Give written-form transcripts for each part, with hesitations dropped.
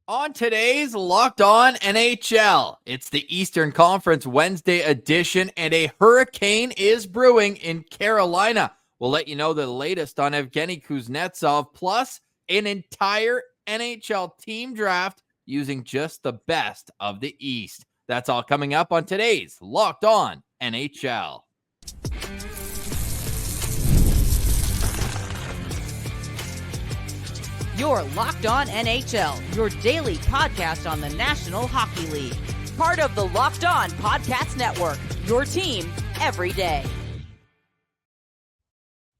On today's Locked On NHL, it's the Eastern Conference Wednesday edition, and a hurricane is brewing in Carolina. We'll let you know the latest on Evgeny Kuznetsov, plus an entire NHL team draft using just the best of the East. That's all coming up on today's Locked On NHL. You're Locked On NHL, your daily podcast on the National Hockey League. Part of the Locked On Podcast Network, your team every day.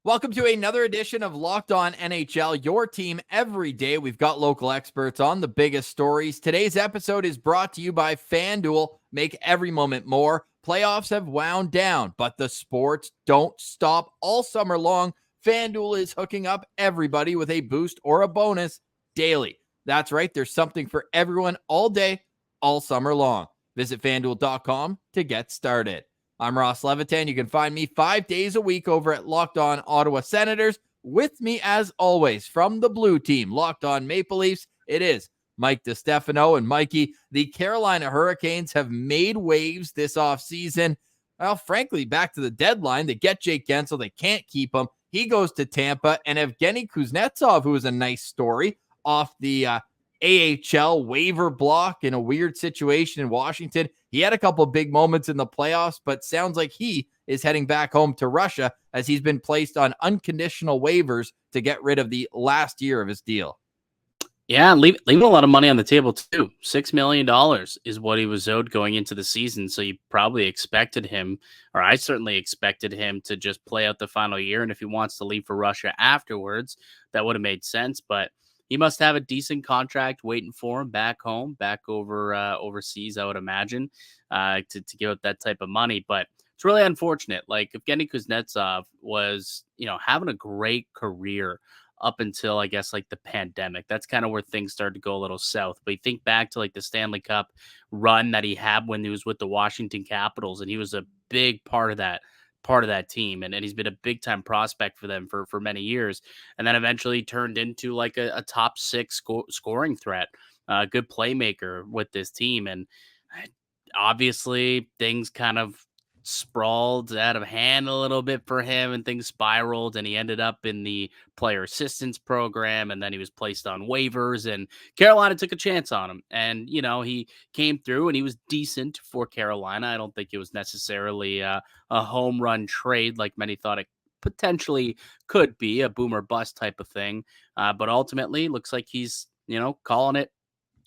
Welcome to another edition of Locked On NHL, your team every day. We've got local experts on the biggest stories. Today's episode is brought to you by FanDuel. Make every moment more. Playoffs have wound down, but the sports don't stop all summer long. FanDuel is hooking up everybody with a boost or a bonus daily. That's right. There's something for everyone all day, all summer long. Visit FanDuel.com to get started. I'm Ross Levitan. You can find me 5 days a week over at Locked On Ottawa Senators. With me, as always, from the blue team, Locked On Maple Leafs, it is Mike DiStefano. And Mikey, the Carolina Hurricanes have made waves this offseason. Well, frankly, back to the deadline. They get Jake Gensel. They can't keep him. He goes to Tampa, and Evgeny Kuznetsov, who is a nice story off the AHL waiver block in a weird situation in Washington. He had a couple of big moments in the playoffs, but sounds like he is heading back home to Russia as he's been placed on unconditional waivers to get rid of the last year of his deal. Yeah, leaving a lot of money on the table, too. $6 million is what he was owed going into the season. So you probably expected him, or I certainly expected him to just play out the final year. And if he wants to leave for Russia afterwards, that would have made sense. But he must have a decent contract waiting for him back home, back overseas, I would imagine, to give out that type of money. But it's really unfortunate. Like, Evgeny Kuznetsov was, having a great career up until, I guess, like the pandemic. That's kind of where things started to go a little south. But you think back to like the Stanley Cup run that he had when he was with the Washington Capitals, and he was a big part of that team. And he's been a big time prospect for them for many years. And then eventually turned into like a top six scoring threat, good playmaker with this team. And obviously things kind of sprawled out of hand a little bit for him, and things spiraled, and he ended up in the player assistance program, and then he was placed on waivers, and Carolina took a chance on him. And he came through and he was decent for Carolina. I don't think it was necessarily a home run trade like many thought it potentially could be, a boom or bust type of thing, but ultimately looks like he's calling it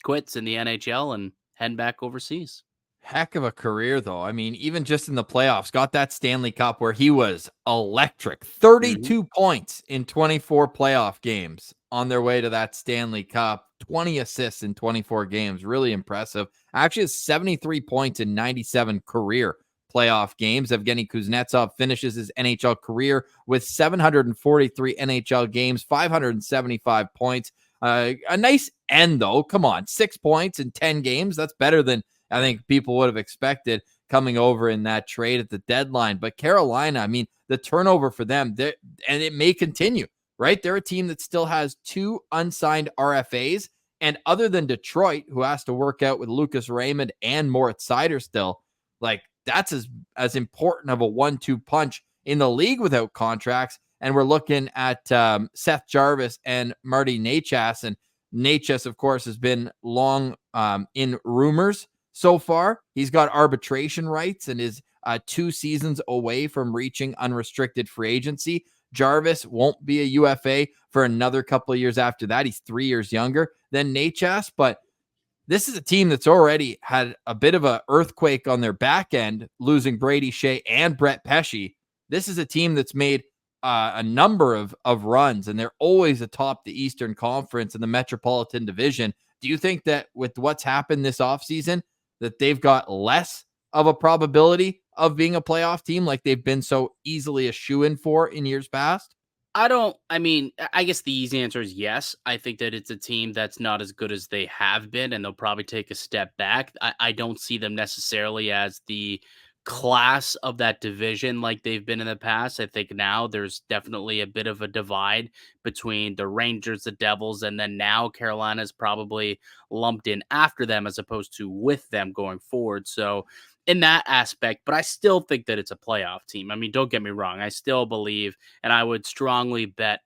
quits in the NHL and heading back overseas. Heck of a career, though. I mean, even just in the playoffs, got that Stanley Cup where he was electric. 32 points in 24 playoff games on their way to that Stanley Cup. 20 assists in 24 games. Really impressive. Actually has 73 points in 97 career playoff games. Evgeny Kuznetsov finishes his NHL career with 743 NHL games, 575 points. A nice end, though. Come on, 6 points in 10 games. That's better than I think people would have expected coming over in that trade at the deadline. But Carolina, I mean, the turnover for them, and it may continue, right? They're a team that still has 2 unsigned RFAs. And other than Detroit, who has to work out with Lucas Raymond and Moritz Seider still, like that's as important of a 1-2 punch in the league without contracts. And we're looking at Seth Jarvis and Marty Necas. And Necas, of course, has been long in rumors. So far, he's got arbitration rights and is 2 seasons away from reaching unrestricted free agency. Jarvis won't be a UFA for another couple of years after that. He's 3 years younger than Necas, but this is a team that's already had a bit of an earthquake on their back end, losing Brady Shea and Brett Pesce. This is a team that's made a number of runs, and they're always atop the Eastern Conference and the Metropolitan Division. Do you think that with what's happened this offseason, that they've got less of a probability of being a playoff team like they've been so easily a shoo-in for in years past? I guess the easy answer is yes. I think that it's a team that's not as good as they have been, and they'll probably take a step back. I don't see them necessarily as the class of that division like they've been in the past. I think now there's definitely a bit of a divide between the Rangers, the Devils, and then now Carolina's probably lumped in after them as opposed to with them going forward. So in that aspect, but I still think that it's a playoff team. I mean, don't get me wrong. I still believe, and I would strongly bet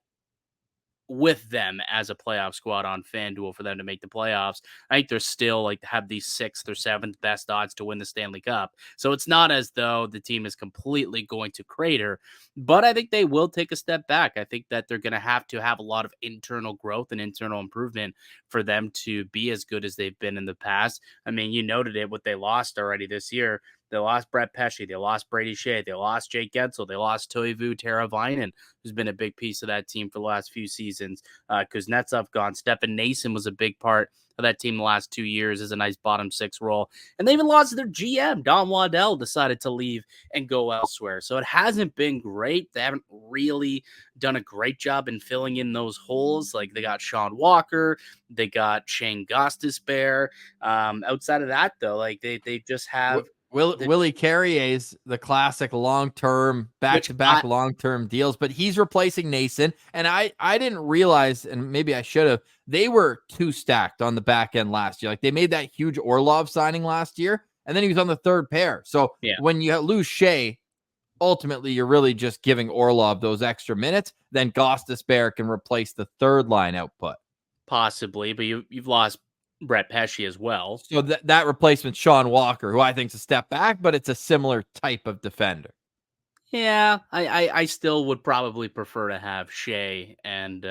with them as a playoff squad on FanDuel for them to make the playoffs. I think they're still like have the 6th or 7th best odds to win the Stanley Cup. So it's not as though the team is completely going to crater, but I think they will take a step back. I think that they're going to have a lot of internal growth and internal improvement for them to be as good as they've been in the past. I mean, you noted it, what they lost already this year. They lost Brett Pesce. They lost Brady Shea. They lost Jake Gensel. They lost Toivu Teravainen, who's been a big piece of that team for the last few seasons. Kuznetsov gone. Stefan Nason was a big part of that team the last 2 years as a nice bottom 6 role. And they even lost their GM. Don Waddell decided to leave and go elsewhere. So it hasn't been great. They haven't really done a great job in filling in those holes. Like they got Sean Walker. They got Shane Gostisbehere. Outside of that, though, like they just have... Willie Carrier's the classic long-term, back-to-back long-term deals, but he's replacing Nason. And I didn't realize, and maybe I should have, they were too stacked on the back end last year. Like they made that huge Orlov signing last year, and then he was on the third pair. So when you lose Shea, ultimately you're really just giving Orlov those extra minutes. Then Gostisbehere can replace the third line output. Possibly, but you've lost Brett Pesce as well. So that replacement, Sean Walker, who I think is a step back, but it's a similar type of defender. Yeah, I still would probably prefer to have Shea and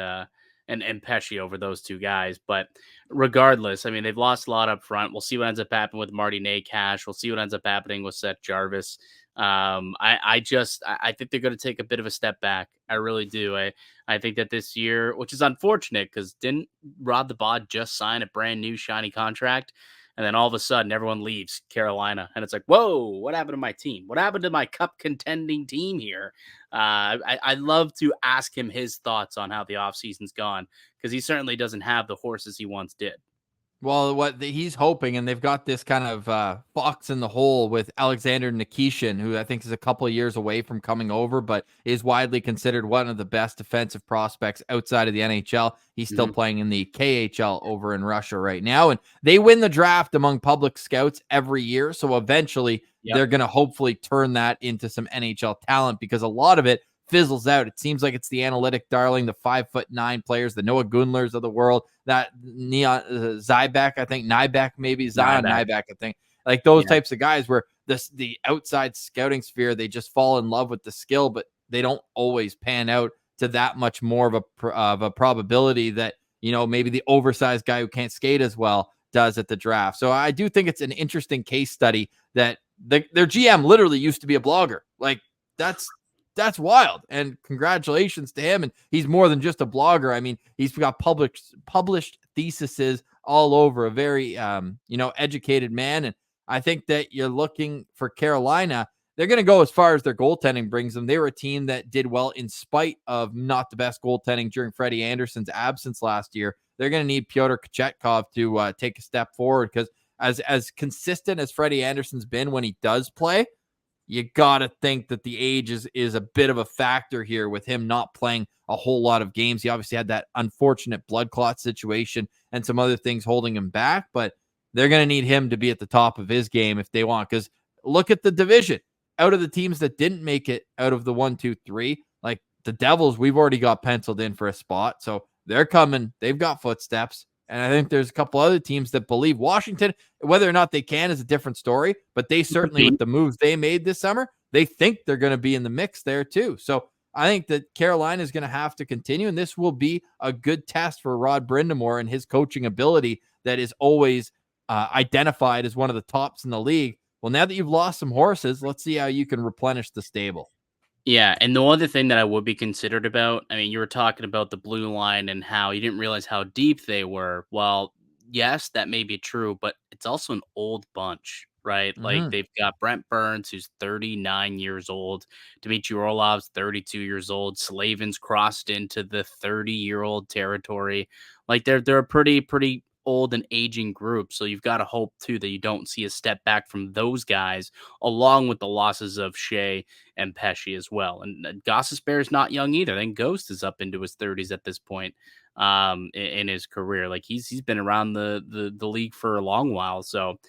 Pesce over those two guys. But regardless, I mean, they've lost a lot up front. We'll see what ends up happening with Marty Nakash. We'll see what ends up happening with Seth Jarvis. I think they're going to take a bit of a step back. I really do. I think that this year, which is unfortunate because didn't Rod the Bod just sign a brand new shiny contract? And then all of a sudden everyone leaves Carolina and it's like, whoa, what happened to my team? What happened to my cup contending team here? I'd love to ask him his thoughts on how the offseason's gone because he certainly doesn't have the horses he once did. Well, he's hoping, and they've got this kind of fox in the hole with Alexander Nikishin, who I think is a couple of years away from coming over, but is widely considered one of the best defensive prospects outside of the NHL. He's still playing in the KHL over in Russia right now, and they win the draft among public scouts every year, so eventually they're going to hopefully turn that into some NHL talent because a lot of it fizzles out. It seems like it's the analytic darling, the 5'9" players, the Noah Gunlers of the world, that Zybeck, I think, Nybeck, maybe Zion Nybeck, I think, like those types of guys where the outside scouting sphere, they just fall in love with the skill, but they don't always pan out to that much more of a probability that, maybe the oversized guy who can't skate as well does at the draft. So I do think it's an interesting case study that their GM literally used to be a blogger. Like that's wild, and congratulations to him. And he's more than just a blogger. I mean, he's got published theses all over, a very educated man. And I think that you're looking for Carolina. They're going to go as far as their goaltending brings them. They were a team that did well in spite of not the best goaltending during Freddie Anderson's absence last year. They're going to need Pyotr Kochetkov to take a step forward because as consistent as Freddie Anderson's been when he does play, you got to think that the age is a bit of a factor here with him not playing a whole lot of games. He obviously had that unfortunate blood clot situation and some other things holding him back, but they're going to need him to be at the top of his game if they want, because look at the division. Out of the teams that didn't make it out of the 1, 2, 3, like the Devils, we've already got penciled in for a spot. So they're coming. They've got footsteps. And I think there's a couple other teams that believe. Washington, whether or not they can is a different story, but they certainly, with the moves they made this summer, they think they're going to be in the mix there too. So I think that Carolina is going to have to continue, and this will be a good test for Rod Brind'Amour and his coaching ability that is always identified as one of the tops in the league. Well, now that you've lost some horses, let's see how you can replenish the stable. Yeah, and the other thing that I would be considered about, I mean, you were talking about the blue line and how you didn't realize how deep they were. Well, yes, that may be true, but it's also an old bunch, right? Like they've got Brent Burns, who's 39 years old. Dmitry Orlov's 32 years old. Slavin's crossed into the 30-year-old territory. Like they're a pretty old and aging group. So you've got to hope too that you don't see a step back from those guys, along with the losses of Shea and Pesci as well. And Gostisbehere is not young either. Then Ghost is up into his 30s at this point in his career. Like he's been around the league for a long while. So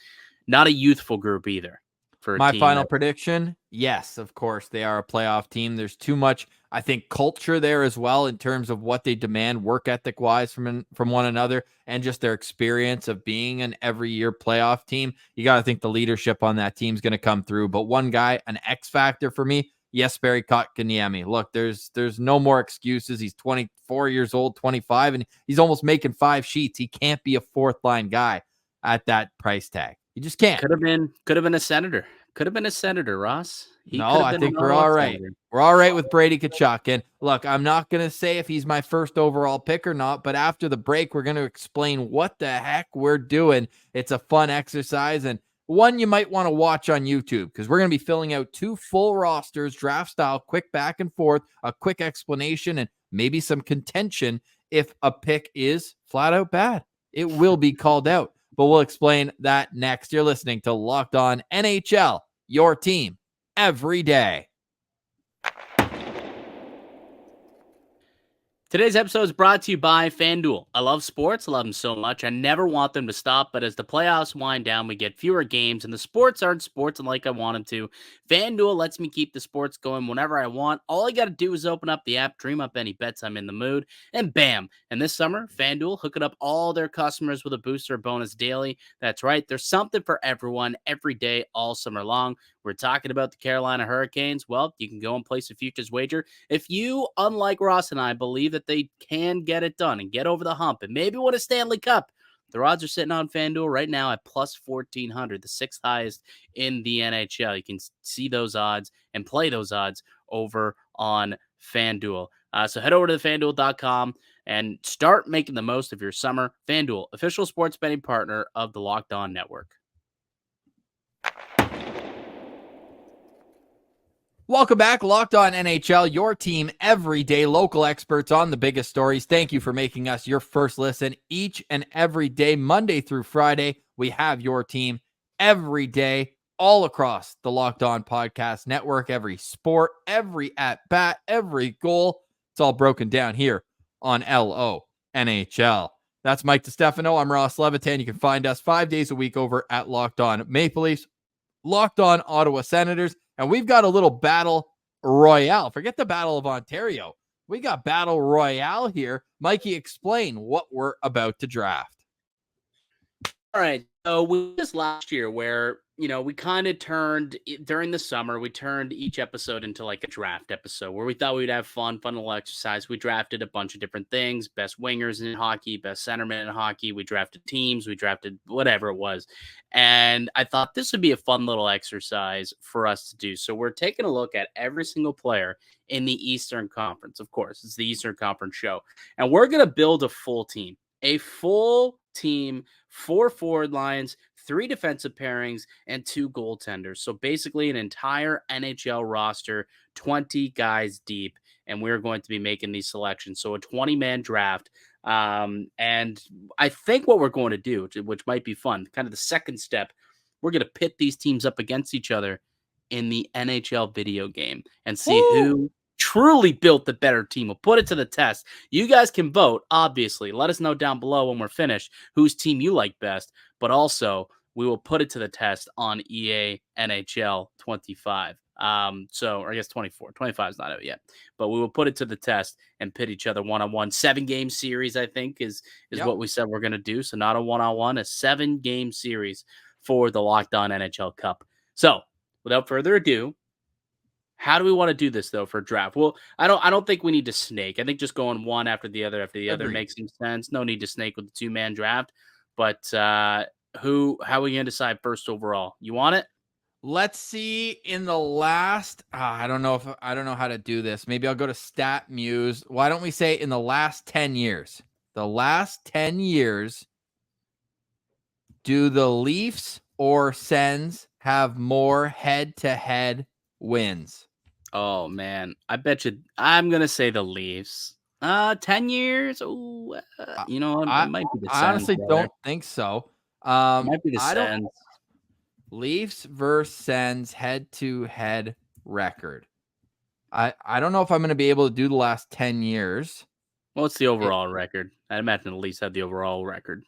not a youthful group either. For my final prediction, yes, of course, they are a playoff team. There's too much, I think, culture there as well in terms of what they demand work ethic wise from one another and just their experience of being an every year playoff team. You got to think the leadership on that team is going to come through. But one guy, an X factor for me, Jesperi Kotkaniemi. Look, there's no more excuses. He's 24 years old, 25, and he's almost making 5 sheets. He can't be a fourth line guy at that price tag. You just can't. Could have been a senator. Could have been a senator, Ross. No, I think we're all right. Senator. We're all right with Brady Tkachuk. And look, I'm not going to say if he's my first overall pick or not, but after the break, we're going to explain what the heck we're doing. It's a fun exercise and one you might want to watch on YouTube because we're going to be filling out 2 full rosters, draft style, quick back and forth, a quick explanation, and maybe some contention if a pick is flat out bad. It will be called out. But we'll explain that next. You're listening to Locked On NHL, your team every day. Today's episode is brought to you by FanDuel. I love sports. I love them so much. I never want them to stop, but as the playoffs wind down, we get fewer games, and the sports aren't sports like I want them to. FanDuel lets me keep the sports going whenever I want. All I got to do is open up the app, dream up any bets I'm in the mood, and bam. And this summer, FanDuel hooking up all their customers with a booster bonus daily. That's right. There's something for everyone every day, all summer long. We're talking about the Carolina Hurricanes. Well, you can go and place a futures wager. If you, unlike Ross and I, believe that they can get it done and get over the hump and maybe win a Stanley Cup, the odds are sitting on FanDuel right now at plus 1,400, the 6th highest in the NHL. You can see those odds and play those odds over on FanDuel. So head over to FanDuel.com and start making the most of your summer. FanDuel, official sports betting partner of the Locked On Network. Welcome back, Locked On NHL, your team every day, local experts on the biggest stories. Thank you for making us your first listen each and every day, Monday through Friday. We have your team every day, all across the Locked On Podcast Network, every sport, every at-bat, every goal. It's all broken down here on LO NHL. That's Mike DiStefano. I'm Ross Levitan. You can find us 5 days a week over at Locked On Maple Leafs, Locked On Ottawa Senators, and we've got a little battle royale. Forget the Battle of Ontario. We got battle royale here. Mikey, explain what we're about to draft. All right. So we just last year where, we kind of turned during the summer, we turned each episode into like a draft episode where we thought we'd have fun little exercise. We drafted a bunch of different things, best wingers in hockey, best centermen in hockey. We drafted teams, we drafted whatever it was. And I thought this would be a fun little exercise for us to do. So we're taking a look at every single player in the Eastern Conference. Of course, it's the Eastern Conference show. And we're going to build a full team, 4 forward lines, 3 defensive pairings, and 2 goaltenders. So basically an entire NHL roster, 20 guys deep, and we're going to be making these selections. So a 20-man draft. And I think what we're going to do, which might be fun, kind of the second step, we're going to pit these teams up against each other in the NHL video game and see who truly built the better team. We'll put it to the test. You guys can vote, obviously. Let us know down below when we're finished whose team you like best, but also we will put it to the test on EA NHL 25. Or I guess 24. 25 is not out yet, but we will put it to the test and pit each other one-on-one. 7-game series, I think, is what we said we're going to do. So not a one-on-one, a 7-game series for the Locked On NHL Cup. So without further ado, how do we want to do this though for draft? Well, I don't think we need to snake. I think just going one after the other makes some sense. No need to snake with the 2-man draft. But how are we going to decide first overall? You want it? Let's see in the last, I don't know how to do this. Maybe I'll go to Stat Muse. Why don't we say in the last 10 years? The last 10 years, do the Leafs or Sens have more head-to-head wins? Oh, man. I bet you I'm going to say the Leafs. 10 years. Oh, you know, it might be the I Sens. honestly don't think so. Might be the I don't. Sens. Leafs versus Sens head-to-head record. I don't know if I'm going to be able to do the last 10 years. What's the overall record? I imagine the Leafs have the overall record.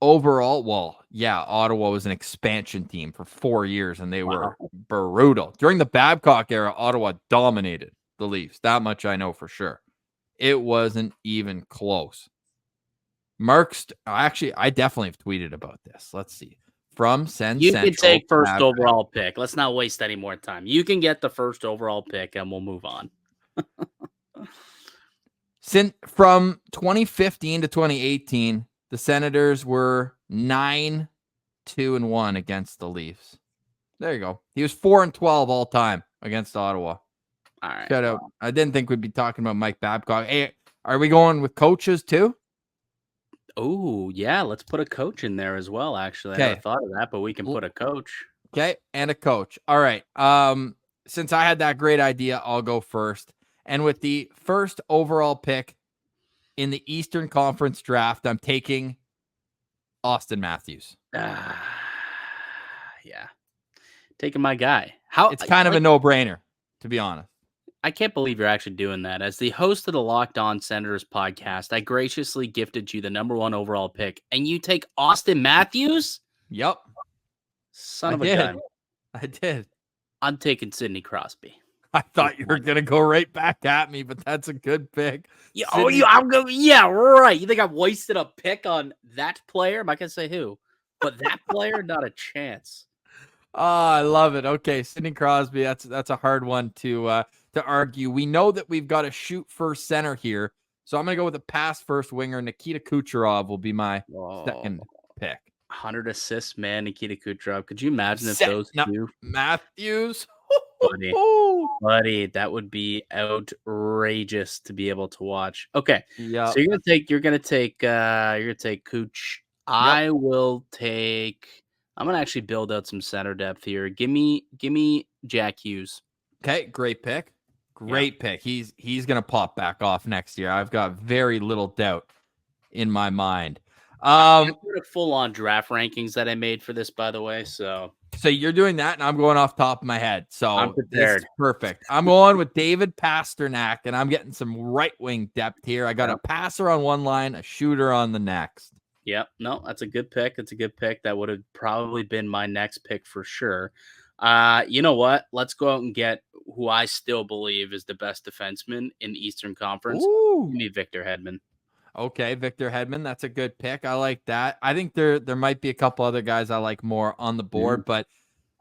Overall, well, yeah, Ottawa was an expansion team for 4 years, and they were brutal. During the Babcock era, Ottawa dominated the Leafs. That much I know for sure. It wasn't even close. Actually, I definitely have tweeted about this. Let's see. From Sens You Central. can take first overall pick. Let's not waste any more time. You can get the first overall pick, and we'll move on. From 2015 to 2018, the Senators were 9-2-1 against the Leafs. There you go. He was 4-12 all time against Ottawa. All right. Shout out. I didn't think we'd be talking about Mike Babcock. Hey, are we going with coaches too? Oh, yeah. Let's put a coach in there as well, actually. I never thought of that, but we can put a coach. Okay, and a coach. All right. Since I had that great idea, I'll go first. And with the first overall pick in the Eastern Conference draft, I'm taking Austin Matthews. Yeah. Taking my guy. It's kind of a no-brainer, to be honest. I can't believe you're actually doing that. As the host of the Locked On Senators podcast, I graciously gifted you the number 1 overall pick, and you take Austin Matthews? Yep. Son of a gun. I did. I'm taking Sidney Crosby. I thought you were going to go right back at me, but that's a good pick. Yeah, yeah, right. You think I've wasted a pick on that player? I'm not going to say who, but that player, not a chance. Oh, I love it. Okay, Sidney Crosby, that's a hard one to argue. We know that we've got a shoot first center here, so I'm going to go with a pass first winger. Nikita Kucherov will be my second pick. 100 assists, man, Nikita Kucherov. Could you imagine if those two? Matthews? Buddy, that would be outrageous to be able to watch. Okay, yeah. So you're gonna take Cooch. Yep. I'm gonna actually build out some center depth here. Give me Jack Hughes. Okay, great pick. Great pick. He's gonna pop back off next year. I've got very little doubt in my mind. Full on draft rankings that I made for this, by the way. So you're doing that, and I'm going off top of my head. So I'm prepared. Perfect. I'm going with David Pasternak, and I'm getting some right wing depth here. I got a passer on one line, a shooter on the next. Yep. No, that's a good pick. It's a good pick. That would have probably been my next pick for sure. You know what? Let's go out and get who I still believe is the best defenseman in the Eastern Conference. Ooh. Give me Victor Hedman. Okay, Victor Hedman. That's a good pick. I like that. I think there might be a couple other guys I like more on the board, but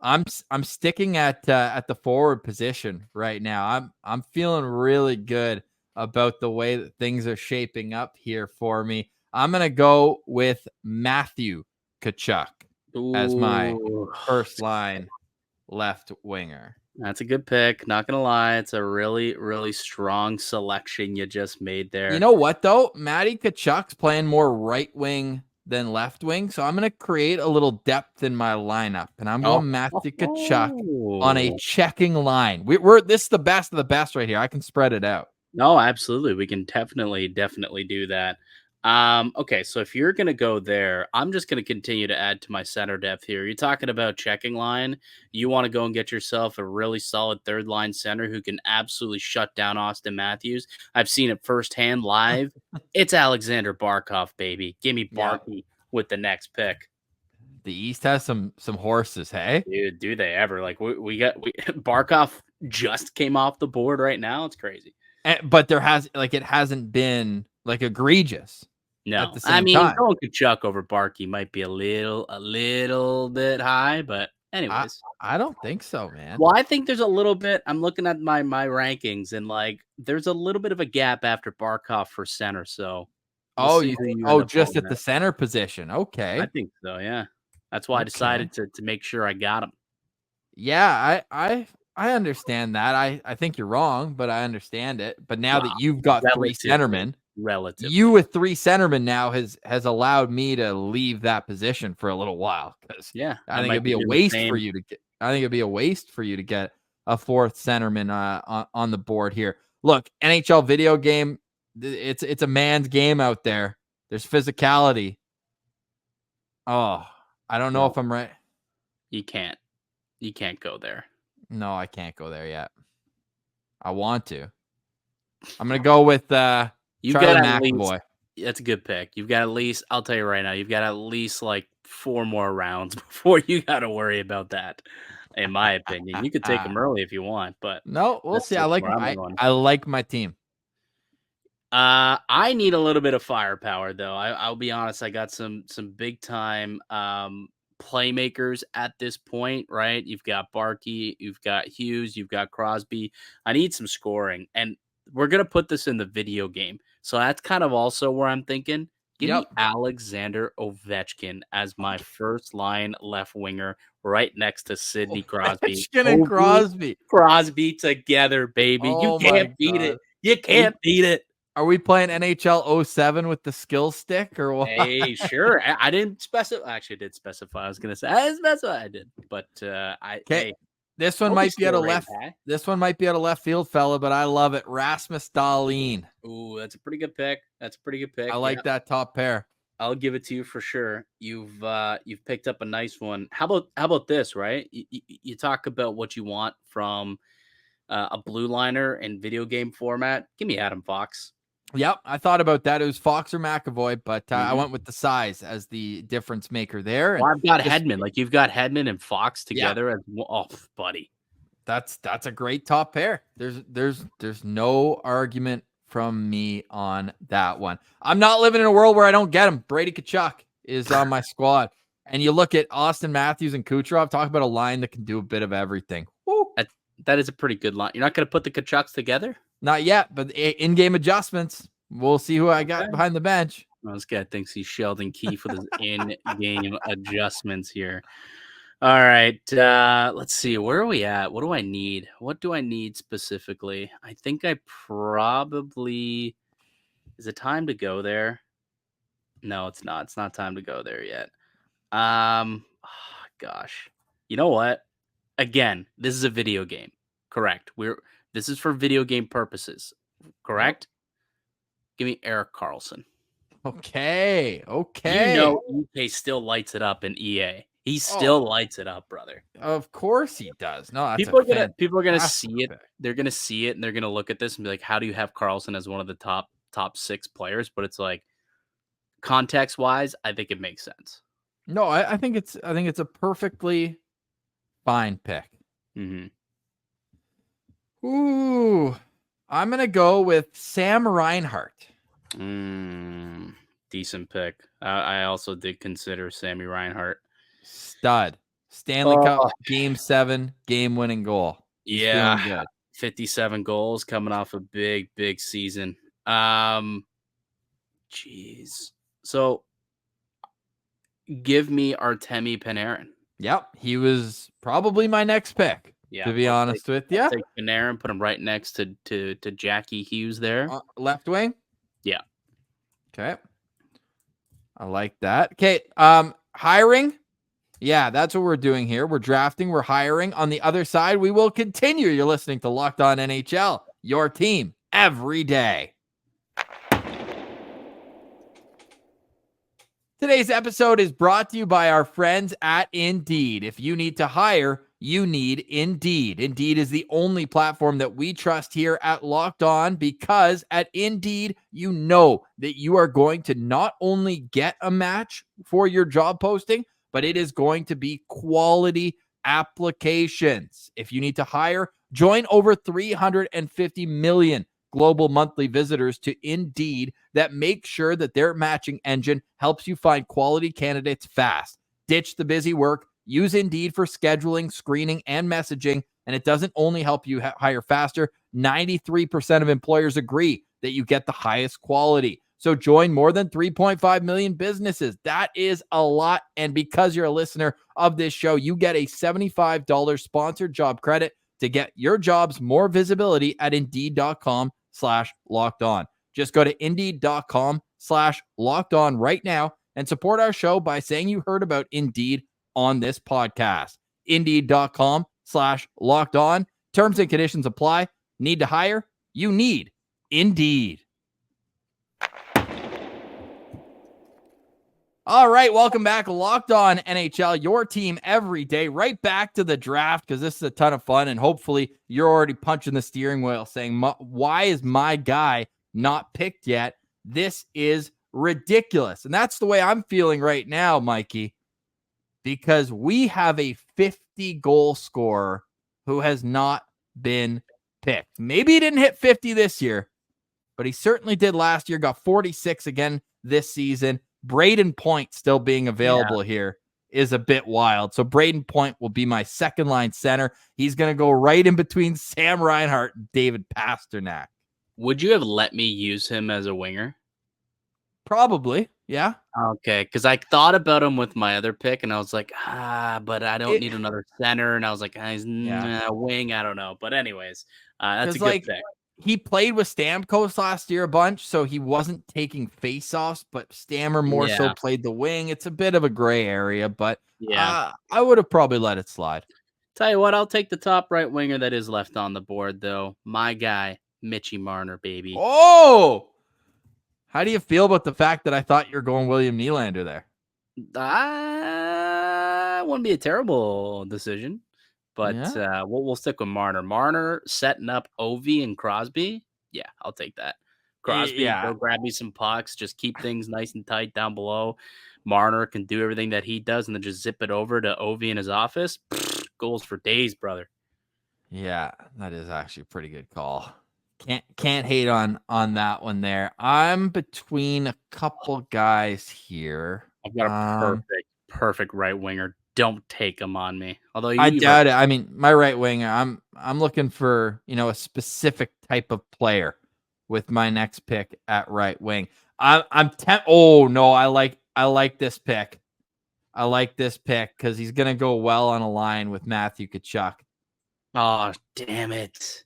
I'm sticking at the forward position right now. I'm feeling really good about the way that things are shaping up here for me. I'm gonna go with Matthew Tkachuk as my first line left winger. That's a good pick. Not going to lie. It's a really, really strong selection you just made there. You know what, though? Matty Tkachuk's playing more right wing than left wing, so I'm going to create a little depth in my lineup, and I'm going Matthew Tkachuk on a checking line. This is the best of the best right here. I can spread it out. No, absolutely. We can definitely do that. Okay, so if you're going to go there, I'm just going to continue to add to my center depth here. You're talking about checking line. You want to go and get yourself a really solid third line center who can absolutely shut down Austin Matthews. I've seen it firsthand live. It's Alexander Barkov, baby. Give me Barky with the next pick. The East has some horses, hey? Dude, do they ever? Like Barkov just came off the board right now. It's crazy. But it hasn't been like egregious. No, I mean, going Tkachuk over Barkey might be a little bit high, but anyways, I don't think so, man. Well, I think there's a little bit. I'm looking at my rankings, and like, there's a little bit of a gap after Barkov for center. So, just at the center position. Okay, I think so. Yeah, that's why I decided to make sure I got him. Yeah, I understand that. I think you're wrong, but I understand it. But now that you've got three centermen. Relatively. You with three centermen now has allowed me to leave that position for a little while because I think it'd be a waste for you to get. I think it'd be a waste for you to get a fourth centerman on the board here. Look, NHL video game It's a man's game out there. There's physicality. Oh, I don't know if I'm right. You can't go there. No, I can't go there yet. I want to. I'm going to go with Charlie McAvoy. That's a good pick. You've got at least, I'll tell you right now, you've got at least like 4 more rounds before you got to worry about that. In my opinion, you could take him early if you want, but no, we'll see. I like my team. I need a little bit of firepower though. I'll be honest. I got some big time playmakers at this point, right? You've got Barkey, you've got Hughes, you've got Crosby. I need some scoring, and we're gonna put this in the video game. So that's kind of also where I'm thinking. Give me Alexander Ovechkin as my first line left winger, right next to Sidney Crosby. Ovechkin and Crosby together, baby. You can't beat it. You can't beat it. Are we playing NHL 07 with the skill stick or what? Hey, sure. I didn't specify. Actually, I did specify. I was gonna say I didn't specify. I did, but Hey, this one might be out of left. This one might be out of left field, fella, but I love it. Rasmus Dahlin. Ooh, that's a pretty good pick. I like that top pair. I'll give it to you for sure. You've picked up a nice one. How about this? Right? You talk about what you want from a blue liner in video game format. Give me Adam Fox. Yep, I thought about that. It was Fox or McAvoy, but I went with the size as the difference maker there. Well, I've got Hedman. Like you've got Hedman and Fox together as buddy. That's a great top pair. There's no argument from me on that one. I'm not living in a world where I don't get him. Brady Tkachuk is on my squad. And you look at Austin Matthews and Kucherov, talk about a line that can do a bit of everything. Woo. That is a pretty good line. You're not going to put the Tkachuks together? Not yet, but in-game adjustments. We'll see who I got behind the bench. Well, this guy thinks he's Sheldon Keefe with his in-game adjustments here. All right, let's see. Where are we at? What do I need? What do I need specifically? I think I probably... Is it time to go there? No, it's not. It's not time to go there yet. Gosh. You know what? Again, this is a video game. Correct. This is for video game purposes. Correct? Give me Erik Karlsson. Okay. You know EK still lights it up in EA. He still lights it up, brother. Of course he does. No, people are gonna see it. They're gonna see it and they're gonna look at this and be like, how do you have Karlsson as one of the top 6 players? But it's like context wise, I think it makes sense. No, I think it's a perfectly fine pick. Mm-hmm. Ooh, I'm going to go with Sam Reinhart. Decent pick. I also did consider Sammy Reinhart. Stud. Stanley Cup Game 7, game-winning goal. He's feeling good. 57 goals coming off a big season. Jeez. So, give me Artemi Panarin. Yep, he was probably my next pick. Yeah, to be honest with you. Take Panarin, put him right next to Jackie Hughes there. Left wing? Yeah. Okay. I like that. Okay, hiring? Yeah, that's what we're doing here. We're drafting, we're hiring. On the other side, we will continue. You're listening to Locked On NHL, your team every day. Today's episode is brought to you by our friends at Indeed. If you need to hire, you need Indeed. Indeed is the only platform that we trust here at Locked On because at Indeed, you know that you are going to not only get a match for your job posting, but it is going to be quality applications. If you need to hire, join over 350 million global monthly visitors to Indeed that make sure that their matching engine helps you find quality candidates fast. Ditch the busy work. Use Indeed for scheduling, screening, and messaging. And it doesn't only help you hire faster. 93% of employers agree that you get the highest quality. So join more than 3.5 million businesses. That is a lot. And because you're a listener of this show, you get a $75 sponsored job credit to get your jobs more visibility at Indeed.com/lockedon. Just go to Indeed.com/lockedon right now and support our show by saying you heard about Indeed on this podcast. Indeed.com/lockedon. Terms and conditions apply. Need to hire? You need Indeed. All right, welcome back. Locked On NHL, your team every day. Right back to the draft because this is a ton of fun, and hopefully you're already punching the steering wheel saying, why is my guy not picked yet? This is ridiculous. And that's the way I'm feeling right now, Mikey, because we have a 50-goal scorer who has not been picked. Maybe he didn't hit 50 this year, but he certainly did last year, got 46 again this season. Braden Point still being available here is a bit wild. So Braden Point will be my second line center. He's going to go right in between Sam Reinhart and David Pasternak. Would you have let me use him as a winger? Probably, yeah. Okay, because I thought about him with my other pick, and I was like, but I don't need another center. And I was like, he's a wing. I don't know. But anyways, that's a good pick. He played with Stamkos last year a bunch, so he wasn't taking faceoffs, but Stammer more so played the wing. It's a bit of a gray area, but I would have probably let it slide. Tell you what, I'll take the top right winger that is left on the board, though. My guy, Mitchie Marner, baby. Oh! How do you feel about the fact that I thought you were going William Nylander there? Wouldn't be a terrible decision. But we'll stick with Marner. Marner setting up Ovi and Crosby. Yeah, I'll take that. Crosby, go grab me some pucks. Just keep things nice and tight down below. Marner can do everything that he does and then just zip it over to Ovi in his office. Goals for days, brother. Yeah, that is actually a pretty good call. Can't hate on that one there. I'm between a couple guys here. I've got a perfect right winger. Don't take him on me. Although I doubt it. I mean, my right winger, I'm looking for, a specific type of player with my next pick at right wing. Oh no, I like this pick. I like this pick because he's gonna go well on a line with Matthew Tkachuk. Oh, damn it.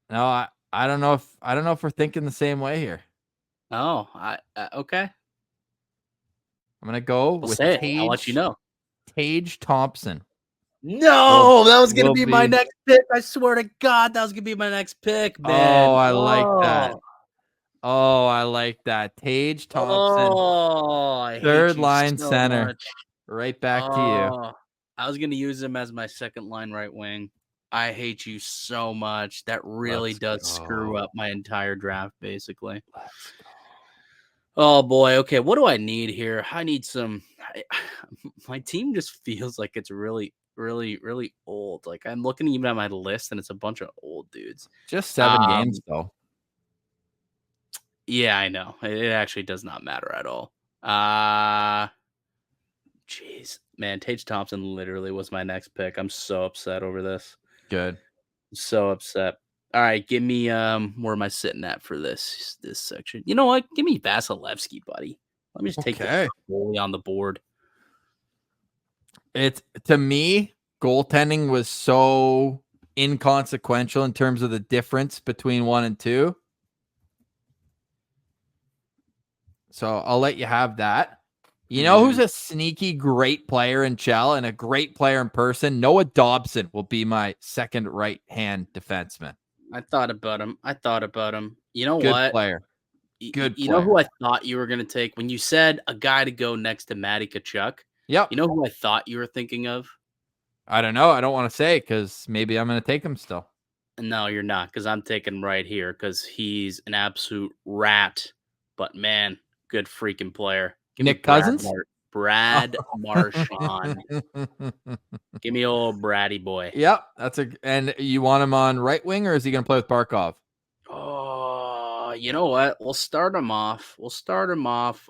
No, I don't know if we're thinking the same way here. Oh, okay. I'm gonna go with Tage. I'll let you know. Tage Thompson. No, that was going to be my next pick. I swear to God, that was going to be my next pick, man. Oh, I like that. Oh, I like that. Tage Thompson. Oh, third line center. Right back to you. I was going to use him as my second line right wing. I hate you so much. That really does screw up my entire draft, basically. Let's go. Oh, boy. Okay, what do I need here? I need some... my team just feels like it's really, really, really old. Like, I'm looking even at my list, and it's a bunch of old dudes. Just 7 games, though. Yeah, I know. It actually does not matter at all. Jeez. Man, Tage Thompson literally was my next pick. I'm so upset over this. Good. So upset. All right, give me where am I sitting at for this section? You know what? Give me Vasilevsky, buddy. Let me just take the goalie on the board. It's, to me, goaltending was so inconsequential in terms of the difference between 1 and 2. So I'll let you have that. You know who's a sneaky great player in Chell and a great player in person? Noah Dobson will be my second right-hand defenseman. I thought about him. You know Good what? Player. Good You player. know who I thought you were going to take? When you said a guy to go next to Matty Tkachuk, yep. You know who I thought you were thinking of? I don't know. I don't want to say because maybe I'm going to take him still. No, you're not, because I'm taking right here because he's an absolute rat. But, man, good freaking player. Nick Cousins? Brad Marchand. Give me old Braddy boy. Yep. And you want him on right wing, or is he going to play with Barkov? Oh, you know what? We'll start him off.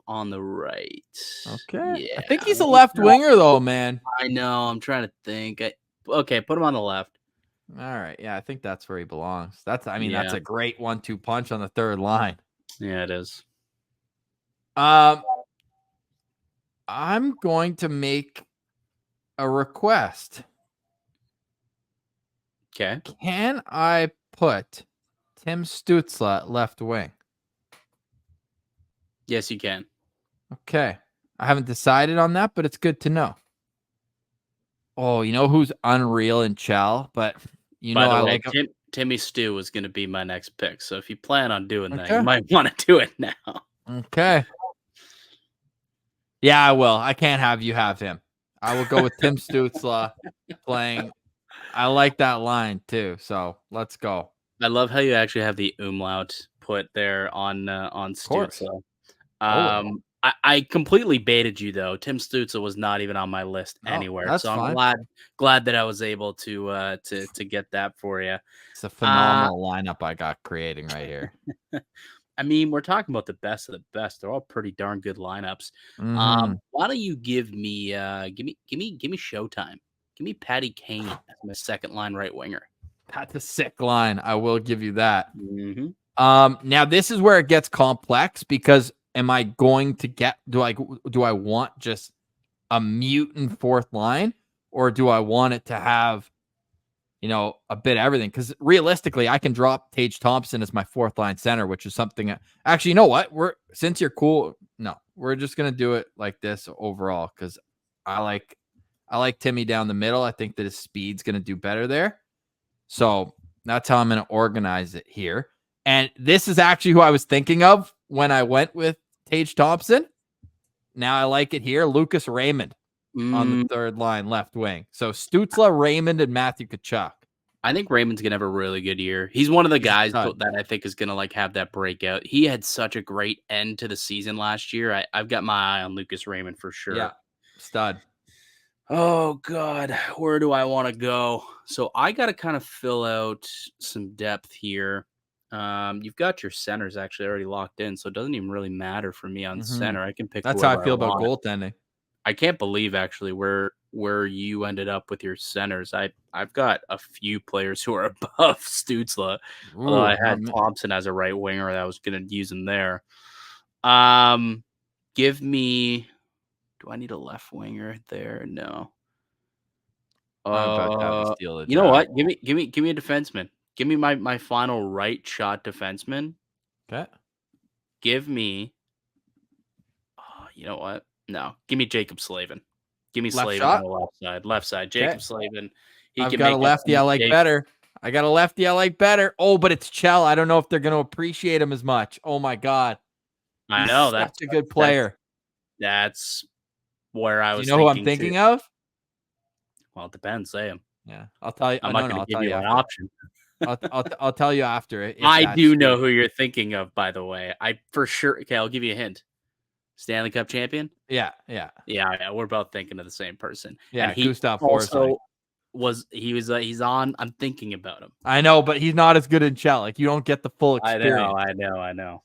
On the right. Okay. Yeah, I think he's a left winger, though, man. I know. I'm trying to think. Okay, put him on the left. All right. Yeah, I think that's where he belongs. That's a great 1-2 punch on the third line. Yeah, it is. I'm going to make a request. Okay. Can I put Tim Stützle at left wing? Yes, you can. Okay. I haven't decided on that, but it's good to know. Oh, you know who's unreal in Chell? But I like him. Timmy Stu was going to be my next pick. So if you plan on doing that, you might want to do it now. Okay. Yeah, I will. I can't have you have him. I will go with Tim Stützle playing. I like that line too. So let's go. I love how you actually have the umlaut put there on Of course. Stützle. Always. I completely baited you though. Tim Stützle was not even on my list Oh, anywhere, that's so I'm fine. glad that I was able to get that for you. It's a phenomenal lineup I got creating right here. I mean, we're talking about the best of the best. They're all pretty darn good lineups. Mm-hmm. Why don't you give me Showtime? Give me Patty Kane as my second line right winger. That's a sick line. I will give you that. Mm-hmm. Now this is where it gets complex because am I going to get do I want just a mutant fourth line or do I want it to have a bit of everything? Because realistically, I can drop Tage Thompson as my fourth line center, which is something. Actually, you know what? Since you're cool, no, we're just gonna do it like this overall because I like Timmy down the middle. I think that his speed's gonna do better there. So that's how I'm gonna organize it here. And this is actually who I was thinking of when I went with Tage Thompson. Now I like it here. Lucas Raymond on the third line left wing. So Stützle, Raymond, and Matthew Tkachuk. I think Raymond's gonna have a really good year. He's one of the guys that I think is gonna like have that breakout. He had such a great end to the season last year. I've got my eye on Lucas Raymond for sure. Yeah, stud. Oh God, where do I want to go? So I got to kind of fill out some depth here. You've got your centers actually already locked in, so it doesn't even really matter for me on center. I can pick. That's how I feel about want. goaltending. I can't believe actually where you ended up with your centers. I've got a few players who are above Stützle. Although I had Thompson as a right winger, that I was going to use him there. Give me. Do I need a left winger there? No. I'm about to have you steal it. You know what? Give me a defenseman. Give me my final right shot defenseman. Okay. Give me. You know what? No. Give me Jacob Slavin. Give me Slavin on the left side. Left side. Jacob Slavin. I've got a lefty I like better. Oh, but it's Chell. I don't know if they're going to appreciate him as much. Oh my God. I know that's a good player. That's where I was. Do you know who I'm thinking of? Well, it depends. Say him. Yeah, I'll tell you. I'm not going to give you an option. I'll tell you after it. I do know who you're thinking of, by the way. I for sure. Okay, I'll give you a hint. Stanley Cup champion. Yeah. We're both thinking of the same person. Yeah, and he Gustav also he's on. I'm thinking about him. I know, but he's not as good in Chell. Like you don't get the full experience. I know.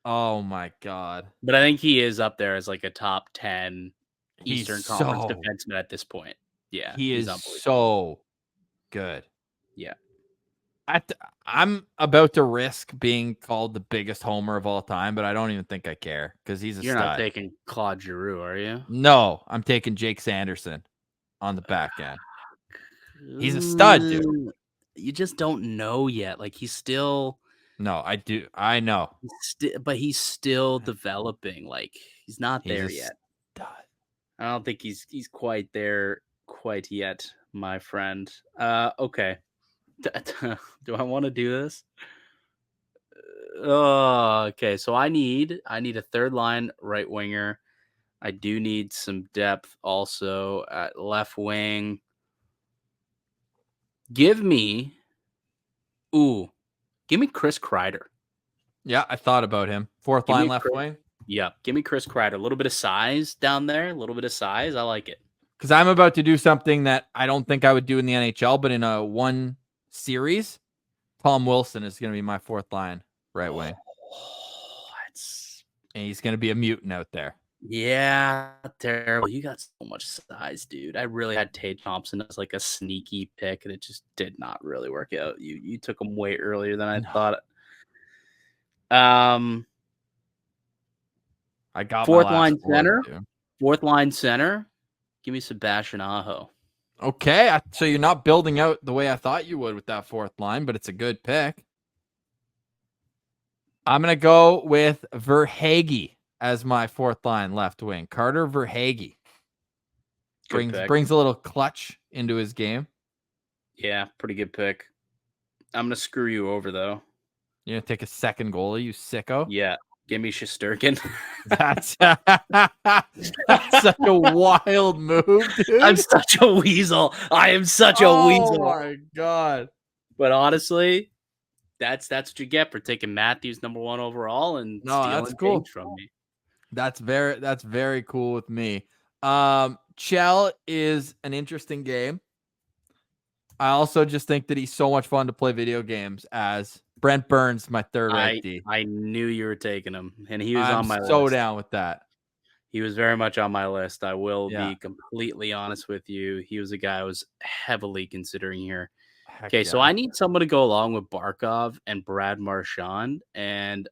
Oh my God. But I think he is up there as like a top 10 Eastern Conference defenseman at this point. Yeah, he is so good. Yeah. I'm about to risk being called the biggest homer of all time, but I don't even think I care because he's a stud. You're not taking Claude Giroux, are you? No, I'm taking Jake Sanderson on the back end. He's a stud, dude. You just don't know yet. Like he's still. No, I do. I know. But he's still developing. Like he's not there yet. Stud. I don't think he's quite there quite yet, my friend. Okay. Do I want to do this? Okay. So I need a third line right winger. I do need some depth also at left wing. Give me Chris Kreider. Yeah, I thought about him. Fourth line left wing. Yeah, give me Chris Kreider. A little bit of size down there. A little bit of size. I like it. Because I'm about to do something that I don't think I would do in the NHL, but in a one series, Tom Wilson is going to be my fourth line right wing. And he's going to be a mutant out there. Yeah, terrible. You got so much size, dude. I really had Tage Thompson as like a sneaky pick, and it just did not really work out. You took him way earlier than I thought. I got fourth line center. Fourth line center. Give me Sebastian Aho. Okay, so you're not building out the way I thought you would with that fourth line, but it's a good pick. I'm gonna go with Verhaeghe as my fourth line left wing. Carter Verhaeghe brings a little clutch into his game. Yeah, pretty good pick. I'm gonna screw you over though. You're gonna take a second goalie, you sicko. Yeah, give me Shesterkin. That's such a wild move, dude. I'm such a weasel. I am such a weasel. Oh my god. But honestly, that's what you get for taking Matthews number 1 overall and stealing that's cool. things from me. That's very cool with me. Chell is an interesting game. I also just think that he's so much fun to play video games as. Brent Burns, my third right D. I knew you were taking him, and he was on my list. I'm so down with that. He was very much on my list. I will Yeah. be completely honest with you. He was a guy I was heavily considering here. Heck Okay, yeah. so I need someone to go along with Barkov and Brad Marchand. And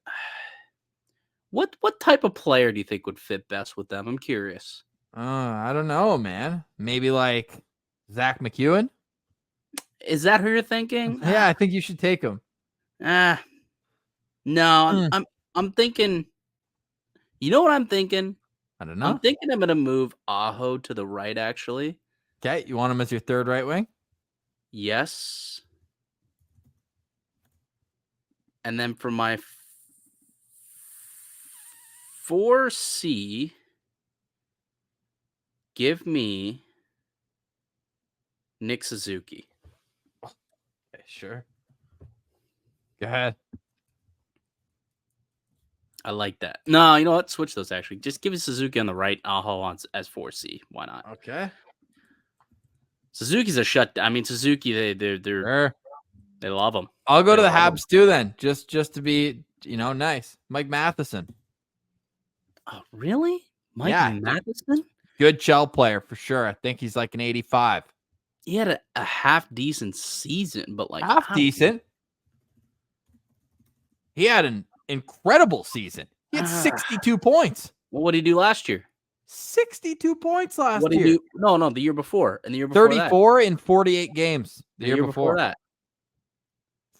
what type of player do you think would fit best with them? I'm curious. I don't know, man. Maybe like Zach McEwen? Is that who you're thinking? Yeah, I think you should take him. No, I'm thinking. You know what I'm thinking? I don't know. I'm thinking I'm gonna move Aho to the right. Actually, okay. You want him as your third right wing? Yes. And then for my 4C, give me Nick Suzuki. Okay, sure. Go ahead. I like that. No, you know what? Switch those actually. Just give me Suzuki on the right, Aho on as 4C. Why not? Okay. Suzuki's a shut. I mean, Suzuki, they're Sure. they love him. I'll go to the Habs too then, just to be, nice. Mike Matheson. Oh, really? Mike Yeah. Matheson? Good Chell player for sure. I think he's like an 85. He had a half decent season, but like half decent. He had an incredible season. He had 62 points. Well, what did he do last year? 62 points last What did year. he do? No, the year before. And the year before 34 in 48 games. The year before that.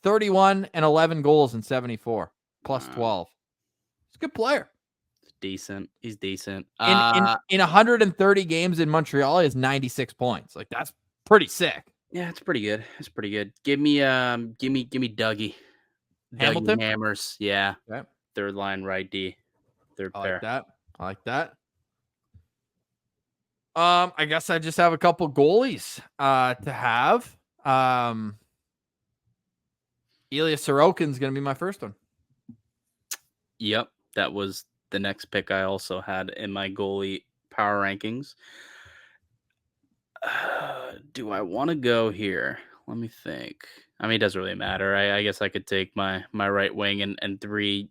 31 and 11 goals in 74, plus 12. He's a good player. Decent. He's decent. In 130 games in Montreal, he has 96 points. Like, that's pretty sick. Yeah, it's pretty good. It's pretty good. Give me Dougie. Hamilton? Dougie Hammers. Yeah. Okay. Third line right D. Third pair. I like that. I guess I just have a couple goalies to have. Ilya Sorokin's going to be my first one. Yep. That was the next pick I also had in my goalie power rankings. Do I want to go here? Let me think. I mean, it doesn't really matter. I guess I could take my right wing and 3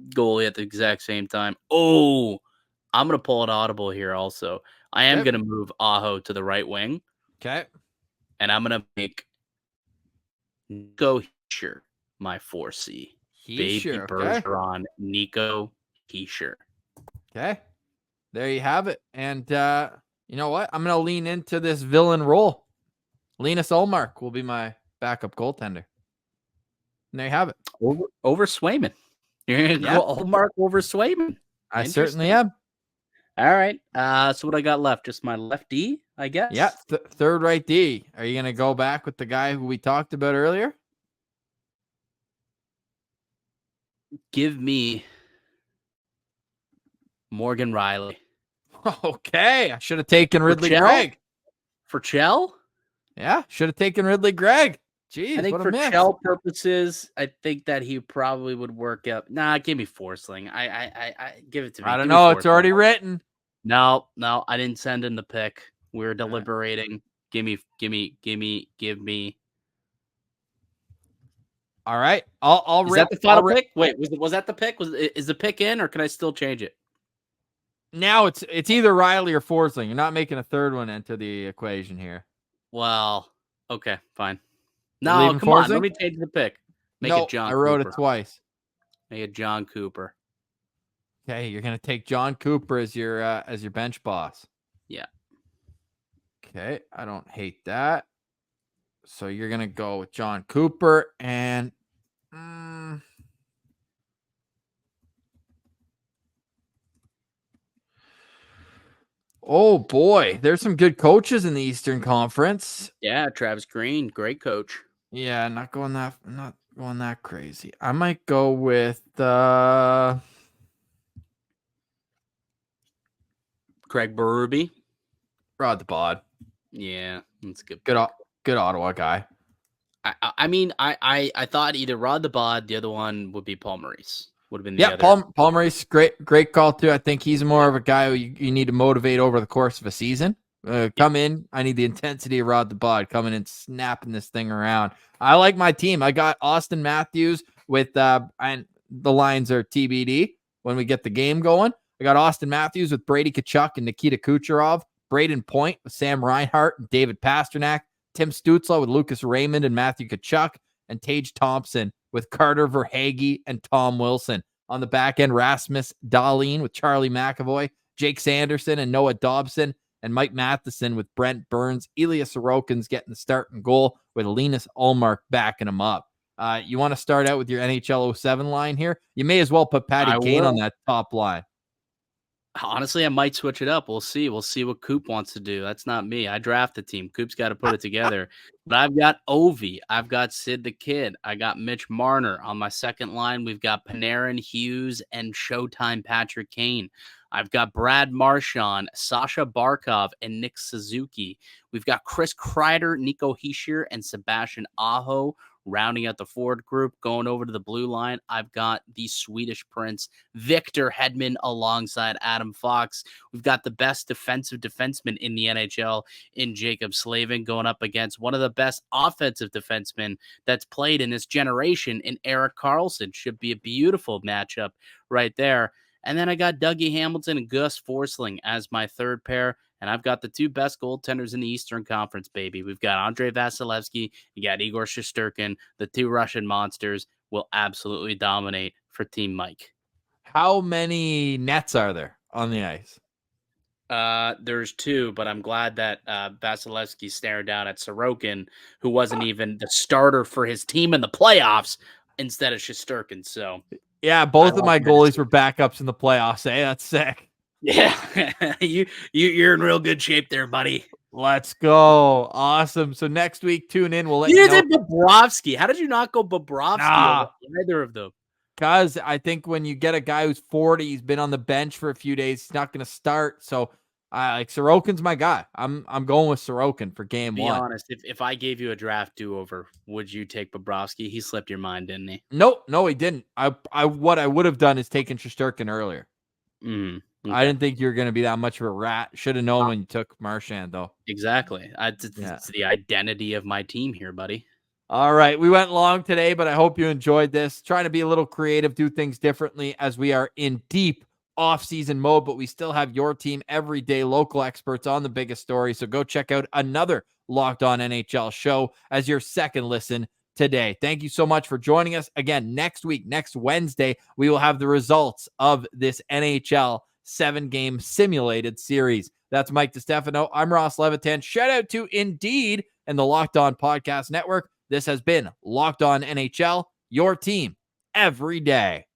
goalie at the exact same time. Oh, I'm going to pull an audible here also. I am going to move Aho to the right wing. Okay. And I'm going to make Nico Hischier my 4C. Baby Bergeron, Nico Hischier. Okay. There you have it. And you know what? I'm going to lean into this villain role. Linus Ullmark will be my backup goaltender. And there you have it. Over Swayman. You're going to go Ullmark over Swayman. I certainly am. All right. So what I got left? Just my left D, I guess? Yeah. Third right D. Are you going to go back with the guy who we talked about earlier? Give me Morgan Riley. Okay. I should have taken Ridley Gregg. For Chell? Yeah. Should have taken Ridley Gregg. Jeez, I think for Chell purposes, I think that he probably would work out. Nah, give me Forsling. I give it to me. I don't know. It's already written. No, I didn't send in the pick. We were deliberating. Give me. All right. I'll Is that the final pick? Wait, was that the pick? Is the pick in, or can I still change it? Now it's either Riley or Forsling. You're not making a third one into the equation here. Well, okay, fine. No, come on. Let me change the pick. Make it John Cooper. I wrote it twice. Make it John Cooper. Okay, you're gonna take John Cooper as your bench boss. Yeah. Okay, I don't hate that. So you're gonna go with John Cooper and oh boy, there's some good coaches in the Eastern Conference. Yeah, Travis Green, great coach. Yeah, not going that crazy. I might go with oh Craig Berube. Rod the Bod. Yeah, that's good. Good Ottawa guy. I mean, I thought either Rod the Bod, the other one would be Paul Maurice. Would have been the other. Paul Maurice, great call too. I think he's more of a guy who you need to motivate over the course of a season. Come in. I need the intensity of Rod the Bod coming in, snapping this thing around. I like my team. I got Austin Matthews with and the lines are TBD when we get the game going. I got Austin Matthews with Brady Tkachuk and Nikita Kucherov, Braden Point with Sam Reinhart and David Pasternak, Tim Stützle with Lucas Raymond and Matthew Tkachuk, and Tage Thompson with Carter Verhaeghe and Tom Wilson. On the back end, Rasmus Dahlin with Charlie McAvoy, Jake Sanderson and Noah Dobson, and Mike Matheson with Brent Burns. Ilya Sorokin's getting the start and goal with Linus Ullmark backing him up. You want to start out with your NHL 07 line here? You may as well put Patty Kane on that top line. Honestly, I might switch it up. We'll see. We'll see what Coop wants to do. That's not me. I draft the team. Coop's got to put it together. But I've got Ovi. I've got Sid the Kid. I got Mitch Marner. On my second line, we've got Panarin, Hughes, and Showtime Patrick Kane. I've got Brad Marchand, Sasha Barkov, and Nick Suzuki. We've got Chris Kreider, Nico Hischier, and Sebastian Aho rounding out the forward group. Going over to the blue line, I've got the Swedish Prince, Victor Hedman, alongside Adam Fox. We've got the best defensive defenseman in the NHL in Jacob Slavin going up against one of the best offensive defensemen that's played in this generation in Erik Karlsson. Should be a beautiful matchup right there. And then I got Dougie Hamilton and Gus Forsling as my third pair. And I've got the two best goaltenders in the Eastern Conference, baby. We've got Andrei Vasilevsky. You got Igor Shesterkin. The two Russian monsters will absolutely dominate for Team Mike. How many nets are there on the ice? There's two, but I'm glad that Vasilevsky's staring down at Sorokin, who wasn't even the starter for his team in the playoffs, instead of Shesterkin. So yeah, both of my goalies were backups in the playoffs. Hey, that's sick. Yeah, you're in real good shape there, buddy. Let's go. Awesome. So next week, tune in. We'll let you know. Bobrovsky. How did you not go Bobrovsky over either of them? Because I think when you get a guy who's 40, he's been on the bench for a few days, he's not going to start. So like Sorokin's my guy. I'm going with Sorokin for game one. Be honest, if I gave you a draft do-over, would you take Bobrovsky? He slipped your mind, didn't he? No, he didn't. What I would have done is taken Shesterkin earlier. Okay. I didn't think you were going to be that much of a rat. Should have known when you took Marchand, though. Exactly. It's the identity of my team here, buddy. All right. We went long today, but I hope you enjoyed this. Trying to be a little creative, do things differently as we are in deep off-season mode, but we still have your team every day, local experts on the biggest story. So go check out another Locked On NHL show as your second listen today. Thank you so much for joining us. Again, next week, next Wednesday, we will have the results of this NHL 7-game simulated series. That's Mike DiStefano. I'm Ross Levitan. Shout out to Indeed and the Locked On Podcast Network. This has been Locked On NHL, your team every day.